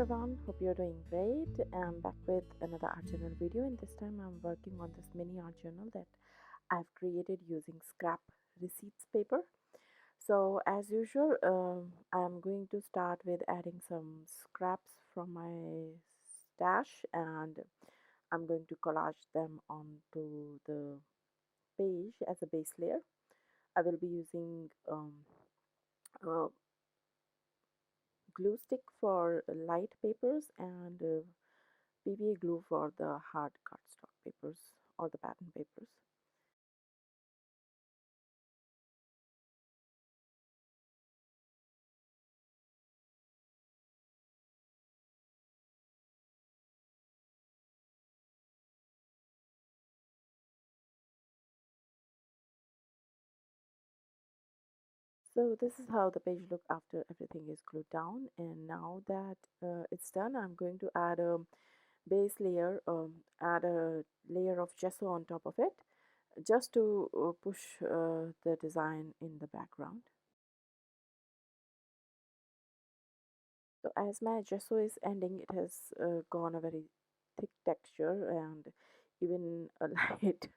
everyone, hope you're doing great. I'm back with another art journal video, and this time I'm working on this mini art journal that I've created using scrap receipts paper. So, as usual, I'm going to start with adding some scraps from my stash, and I'm going to collage them onto the page as a base layer. I will be using a glue stick for light papers and PVA glue for the hard cardstock papers or the pattern papers. So this is how the page look after everything is glued down, and now that it's done, I'm going to add a base layer, add a layer of gesso on top of it just to push the design in the background. So as my gesso is ending, it has gone a very thick texture, and even a light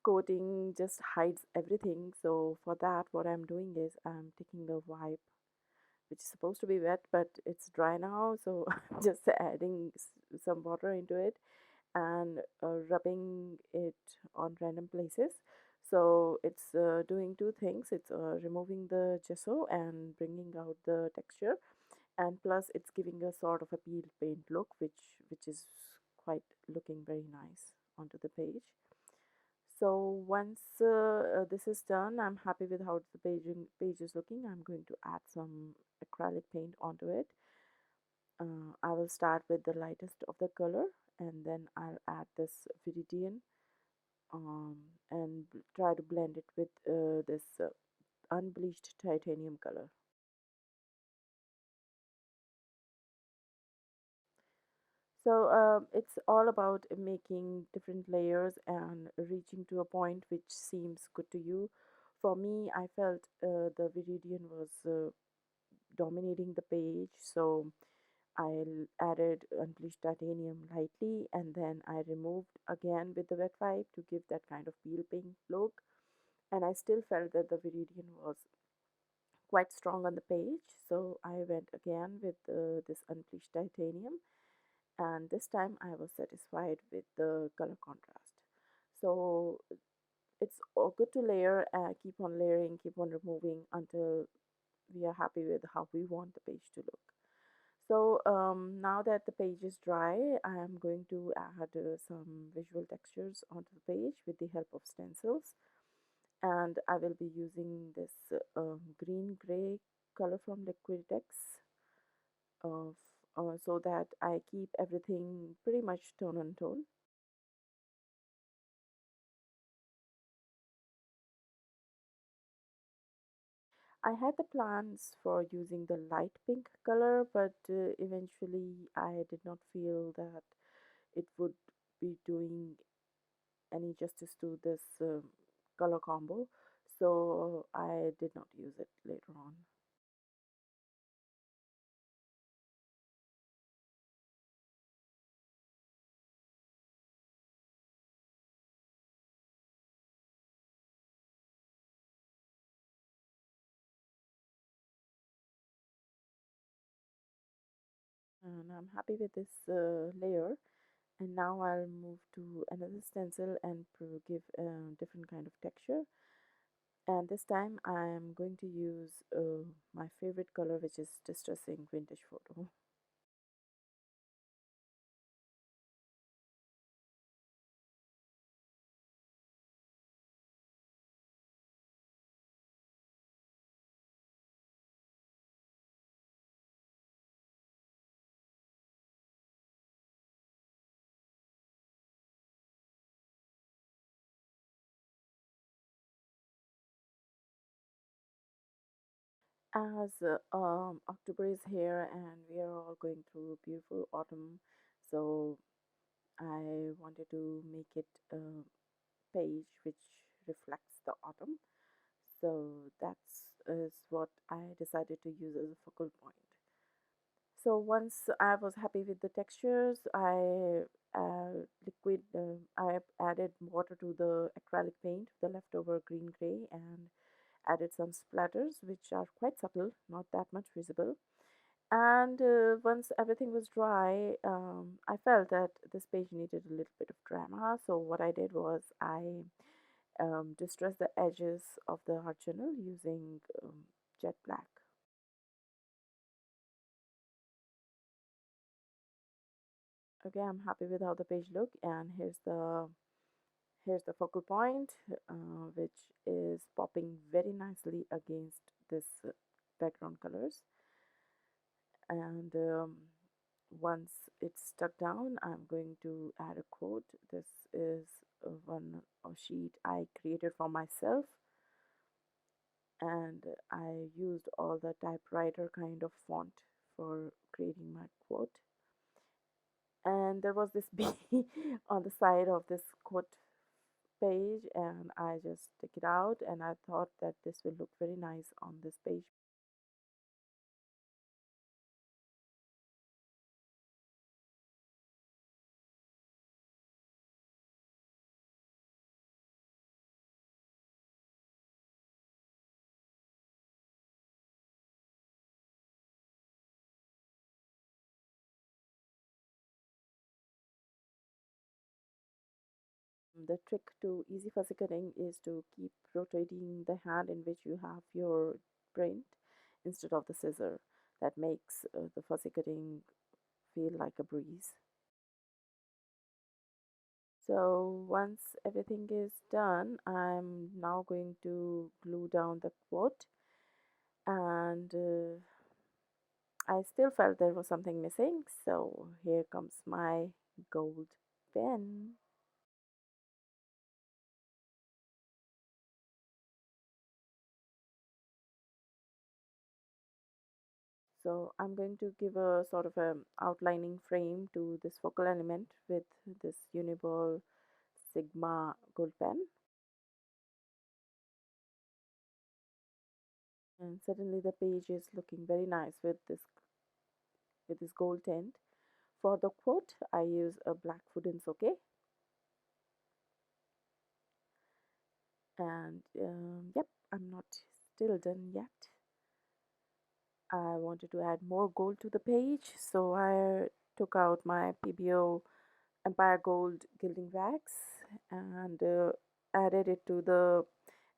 coating just hides everything. So for that, what I'm doing is I'm taking a wipe which is supposed to be wet, but it's dry now, so I'm just adding some water into it and rubbing it on random places. So it's doing two things. It's removing the gesso and bringing out the texture, and plus it's giving a sort of a peel paint look, which is quite looking very nice onto the page. So once this is done, I'm happy with how the page is looking. I'm going to add some acrylic paint onto it. I will start with the lightest of the color, and then I'll add this viridian, um, and try to blend it with this unbleached titanium color. So it's all about making different layers and reaching to a point which seems good to you. For me, I felt the viridian was dominating the page, so I added unbleached titanium lightly, and then I removed again with the wet wipe to give that kind of peel pink look. And I still felt that the viridian was quite strong on the page, so I went again with this unbleached titanium, and this time I was satisfied with the color contrast. So it's all good to layer, keep on layering, keep on removing until we are happy with how we want the page to look. So now that the page is dry, I am going to add some visual textures onto the page with the help of stencils, and I will be using this green gray color from Liquitex, of so that I keep everything pretty much tone on tone. I had the plans for using the light pink color, but eventually I did not feel that it would be doing any justice to this color combo, so I did not use it later on. And I'm happy with this layer, and now I'll move to another stencil and give a different kind of texture, and this time I'm going to use my favorite color, which is distressing vintage photo. As October is here and we are all going through a beautiful autumn, so I wanted to make it a page which reflects the autumn. So that's is what I decided to use as a focal point. So once I was happy with the textures, I added water to the acrylic paint, the leftover green gray, and added some splatters, which are quite subtle, not that much visible. And once everything was dry, I felt that this page needed a little bit of drama. So what I did was I distressed the edges of the art journal using jet black. Okay, I'm happy with how the page looked, and here's the focal point, which is popping very nicely against this background colors. And once it's stuck down, I'm going to add a quote. This is one a sheet I created for myself, and I used all the typewriter kind of font for creating my quote. And there was this bee on the side of this quote page, and I just took it out, and I thought that this will look very nice on this page. The trick to easy fuzzy cutting is to keep rotating the hand in which you have your print instead of the scissor. That makes the fuzzy cutting feel like a breeze. So once everything is done, I'm now going to glue down the quote, and I still felt there was something missing. So here comes my gold pen. So I'm going to give a sort of a outlining frame to this focal element with this Uniball Sigma gold pen. And suddenly the page is looking very nice with this gold tint. For the quote, I use a black wooden socket, and yep, I'm not still done yet. I wanted to add more gold to the page, so I took out my PBO Empire Gold gilding wax and added it to the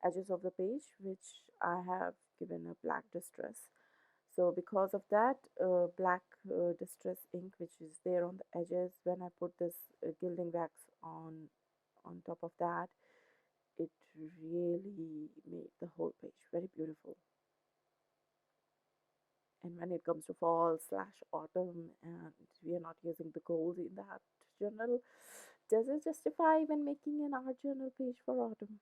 edges of the page, which I have given a black distress. So because of that black distress ink which is there on the edges, when I put this gilding wax on top of that, it really made the whole page very beautiful. And when it comes to fall slash autumn and we are not using the gold in that journal, does it justify when making an art journal page for autumn?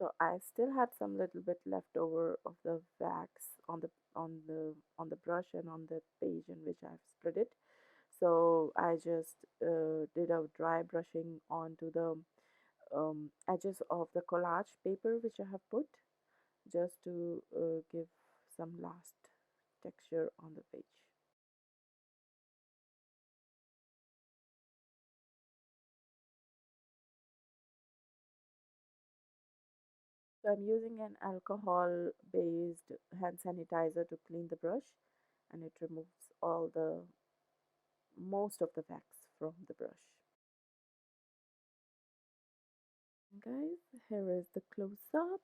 So I still had some little bit left over of the wax on the brush and on the page in which I've spread it. So I just did a dry brushing onto the edges of the collage paper which I have put, just to give some last texture on the page. So I'm using an alcohol based hand sanitizer to clean the brush, and it removes all the most of the wax from the brush. Guys, here is the close up.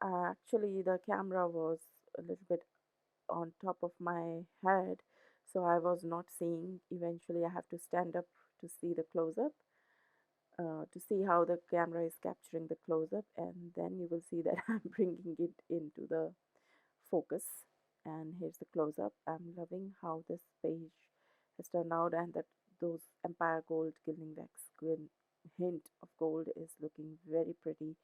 Actually, the camera was a little bit on top of my head, so I was not seeing. Eventually, I have to stand up to see the close up, to see how the camera is capturing the close up, and then you will see that I'm bringing it into the focus. And here's the close up. I'm loving how this page has turned out, and that those Empire Gold gilding wax hint of gold is looking very pretty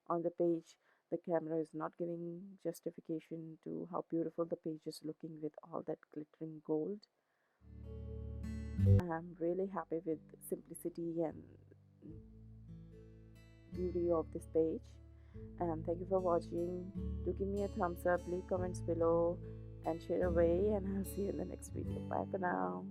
on the page. The camera is not giving justification to how beautiful the page is looking with all that glittering gold. I'm really happy with simplicity and beauty of this page. And thank you for watching. Do give me a thumbs up, leave comments below, and share away. And I'll see you in the next video. Bye for now.